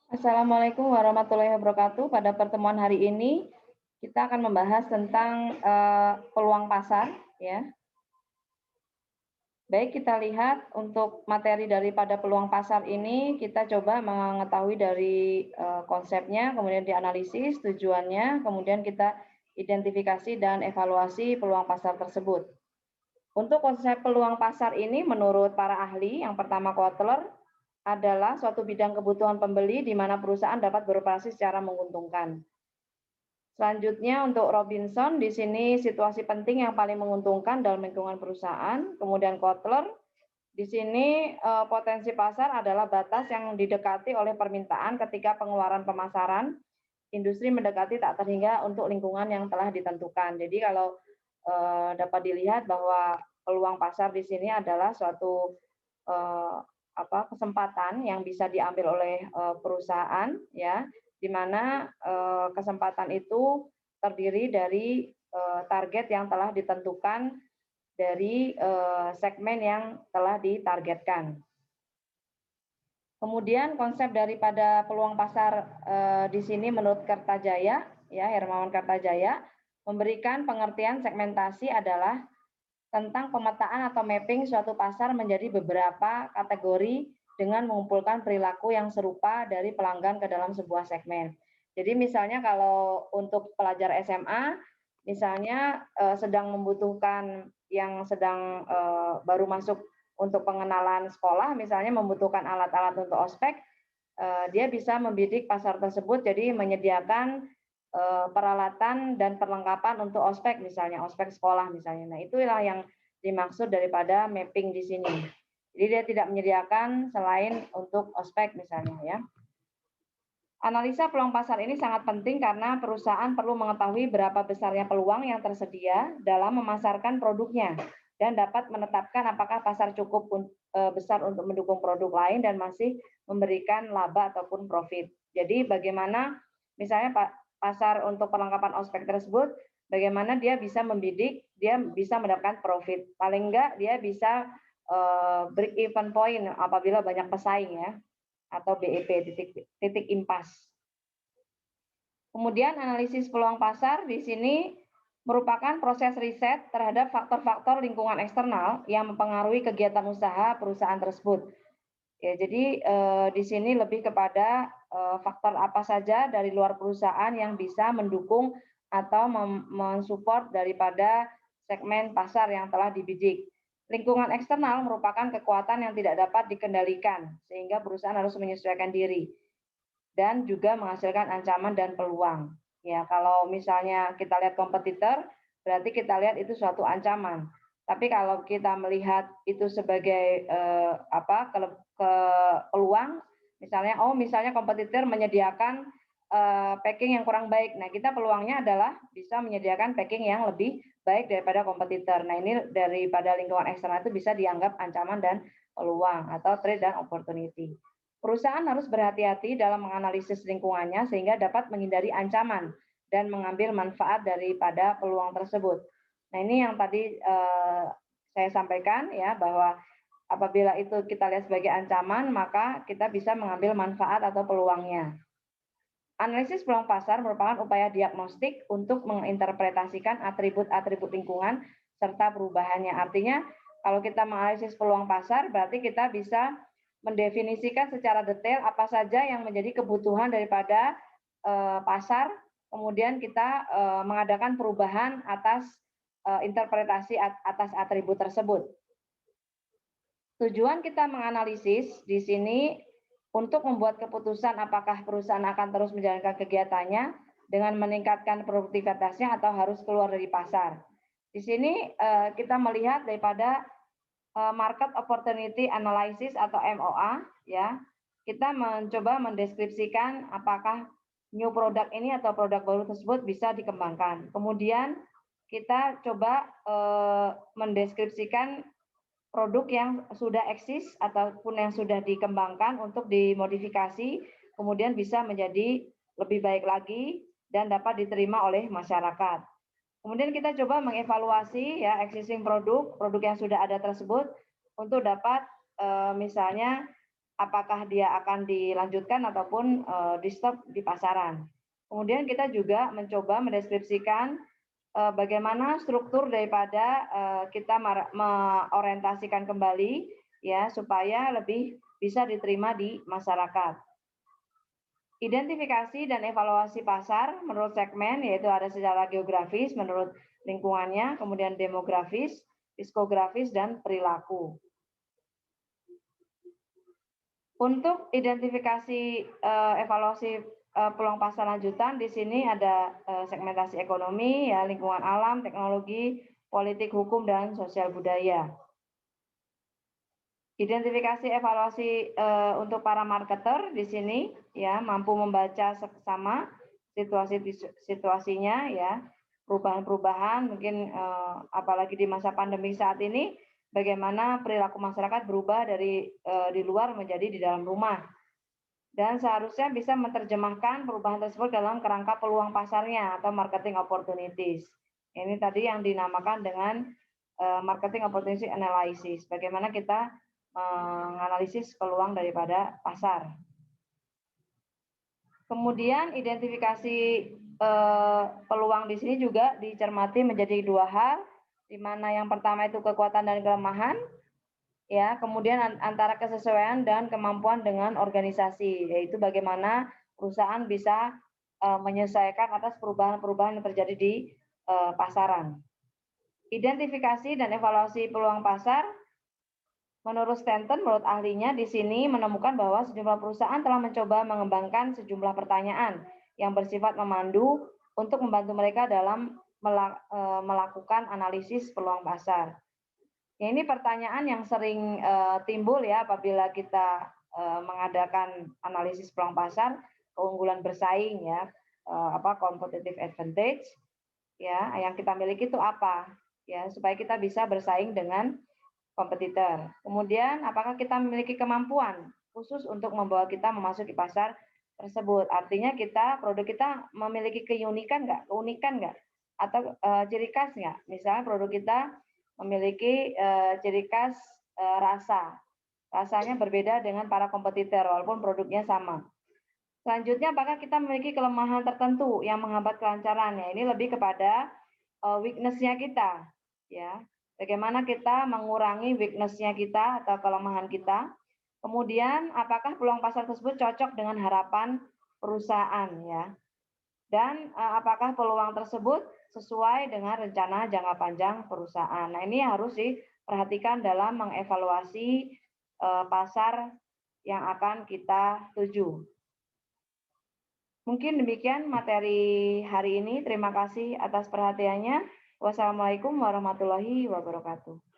Assalamualaikum warahmatullahi wabarakatuh. Pada pertemuan hari ini kita akan membahas tentang peluang pasar, ya. Baik, kita lihat untuk materi daripada peluang pasar ini kita coba mengetahui dari konsepnya, kemudian dianalisis tujuannya, kemudian kita identifikasi dan evaluasi peluang pasar tersebut. Untuk konsep peluang pasar ini menurut para ahli, yang pertama Kotler adalah suatu bidang kebutuhan pembeli di mana perusahaan dapat beroperasi secara menguntungkan. Selanjutnya untuk Robinson, di sini situasi penting yang paling menguntungkan dalam lingkungan perusahaan. Kemudian Kotler, di sini potensi pasar adalah batas yang didekati oleh permintaan ketika pengeluaran pemasaran, industri mendekati tak terhingga untuk lingkungan yang telah ditentukan. Jadi kalau dapat dilihat bahwa peluang pasar di sini adalah suatu eh, kesempatan yang bisa diambil oleh perusahaan, ya, di mana kesempatan itu terdiri dari target yang telah ditentukan dari segmen yang telah ditargetkan. Kemudian konsep daripada peluang pasar di sini menurut Kertajaya, ya, Hermawan Kertajaya, memberikan pengertian segmentasi adalah tentang pemetaan atau mapping suatu pasar menjadi beberapa kategori dengan mengumpulkan perilaku yang serupa dari pelanggan ke dalam sebuah segmen. Jadi misalnya kalau untuk pelajar SMA, misalnya sedang membutuhkan yang sedang baru masuk untuk pengenalan sekolah, misalnya membutuhkan alat-alat untuk ospek, dia bisa membidik pasar tersebut, jadi menyediakan peralatan dan perlengkapan untuk ospek, misalnya ospek sekolah misalnya. Nah, itulah yang dimaksud daripada mapping di sini. Jadi dia tidak menyediakan selain untuk ospek misalnya, ya. Analisa peluang pasar ini sangat penting karena perusahaan perlu mengetahui berapa besarnya peluang yang tersedia dalam memasarkan produknya dan dapat menetapkan apakah pasar cukup besar untuk mendukung produk lain dan masih memberikan laba ataupun profit. Jadi bagaimana misalnya pasar untuk perlengkapan ospek tersebut, bagaimana dia bisa membidik, dia bisa mendapatkan profit. Paling enggak dia bisa break even point apabila banyak pesaing, ya, atau BEP, titik impas. Kemudian analisis peluang pasar di sini merupakan proses riset terhadap faktor-faktor lingkungan eksternal yang mempengaruhi kegiatan usaha perusahaan tersebut. Ya, jadi di sini lebih kepada faktor apa saja dari luar perusahaan yang bisa mendukung atau mensupport daripada segmen pasar yang telah dibidik. Lingkungan eksternal merupakan kekuatan yang tidak dapat dikendalikan, sehingga perusahaan harus menyesuaikan diri dan juga menghasilkan ancaman dan peluang. Ya, kalau misalnya kita lihat kompetitor, berarti kita lihat itu suatu ancaman. Tapi kalau kita melihat itu sebagai peluang, misalnya kompetitor menyediakan packing yang kurang baik. Nah, kita peluangnya adalah bisa menyediakan packing yang lebih baik daripada kompetitor. Nah, ini daripada lingkungan eksternal itu bisa dianggap ancaman dan peluang atau trade dan opportunity. Perusahaan harus berhati-hati dalam menganalisis lingkungannya sehingga dapat menghindari ancaman dan mengambil manfaat daripada peluang tersebut. Nah, ini yang tadi saya sampaikan, ya, bahwa apabila itu kita lihat sebagai ancaman, maka kita bisa mengambil manfaat atau peluangnya. Analisis peluang pasar merupakan upaya diagnostik untuk menginterpretasikan atribut-atribut lingkungan serta perubahannya. Artinya, kalau kita menganalisis peluang pasar, berarti kita bisa mendefinisikan secara detail apa saja yang menjadi kebutuhan daripada pasar, kemudian kita mengadakan perubahan atas interpretasi atas atribut tersebut. Tujuan kita menganalisis di sini untuk membuat keputusan apakah perusahaan akan terus menjalankan kegiatannya dengan meningkatkan produktivitasnya atau harus keluar dari pasar. Di sini kita melihat daripada market opportunity analysis atau MOA, ya. Kita mencoba mendeskripsikan apakah new product ini atau produk baru tersebut bisa dikembangkan. Kemudian kita coba mendeskripsikan produk yang sudah eksis ataupun yang sudah dikembangkan untuk dimodifikasi, kemudian bisa menjadi lebih baik lagi dan dapat diterima oleh masyarakat. Kemudian kita coba mengevaluasi, ya, existing produk yang sudah ada tersebut untuk dapat misalnya apakah dia akan dilanjutkan ataupun di stop di pasaran. Kemudian kita juga mencoba mendeskripsikan bagaimana struktur daripada kita mengorientasikan kembali ya supaya lebih bisa diterima di masyarakat. Identifikasi dan evaluasi pasar menurut segmen, yaitu ada secara geografis, menurut lingkungannya, kemudian demografis, psikografis, dan perilaku. Untuk identifikasi evaluasi peluang pasar lanjutan, di sini ada segmentasi ekonomi, ya, lingkungan alam, teknologi, politik, hukum, dan sosial budaya. Identifikasi evaluasi untuk para marketer di sini ya mampu membaca seksama situasinya ya, perubahan-perubahan mungkin apalagi di masa pandemi saat ini bagaimana perilaku masyarakat berubah dari di luar menjadi di dalam rumah. Dan seharusnya bisa menerjemahkan perubahan tersebut dalam kerangka peluang pasarnya atau marketing opportunities. Ini tadi yang dinamakan dengan marketing opportunity analysis. Bagaimana kita menganalisis peluang daripada pasar. Kemudian identifikasi peluang di sini juga dicermati menjadi dua hal, di mana yang pertama itu kekuatan dan kelemahan, ya, kemudian antara kesesuaian dan kemampuan dengan organisasi, yaitu bagaimana perusahaan bisa menyesuaikan atas perubahan-perubahan yang terjadi di pasaran. Identifikasi dan evaluasi peluang pasar. Menurut Stanton, menurut ahlinya di sini menemukan bahwa sejumlah perusahaan telah mencoba mengembangkan sejumlah pertanyaan yang bersifat memandu untuk membantu mereka dalam melakukan analisis peluang pasar. Ya, ini pertanyaan yang sering timbul ya apabila kita mengadakan analisis peluang pasar, keunggulan bersaing ya, competitive advantage ya, yang kita miliki itu apa ya supaya kita bisa bersaing dengan kompetitor. Kemudian, apakah kita memiliki kemampuan khusus untuk membawa kita memasuki pasar tersebut? Artinya produk kita memiliki keunikan nggak? Atau ciri khas nggak? Misalnya produk kita memiliki ciri khas rasanya berbeda dengan para kompetitor walaupun produknya sama. Selanjutnya, apakah kita memiliki kelemahan tertentu yang menghambat kelancarannya? Ini lebih kepada weakness-nya kita, ya. Bagaimana kita mengurangi weakness-nya kita atau kelemahan kita. Kemudian, apakah peluang pasar tersebut cocok dengan harapan perusahaan, ya. Dan apakah peluang tersebut sesuai dengan rencana jangka panjang perusahaan. Nah, ini harus diperhatikan dalam mengevaluasi pasar yang akan kita tuju. Mungkin demikian materi hari ini. Terima kasih atas perhatiannya. Wassalamualaikum warahmatullahi wabarakatuh.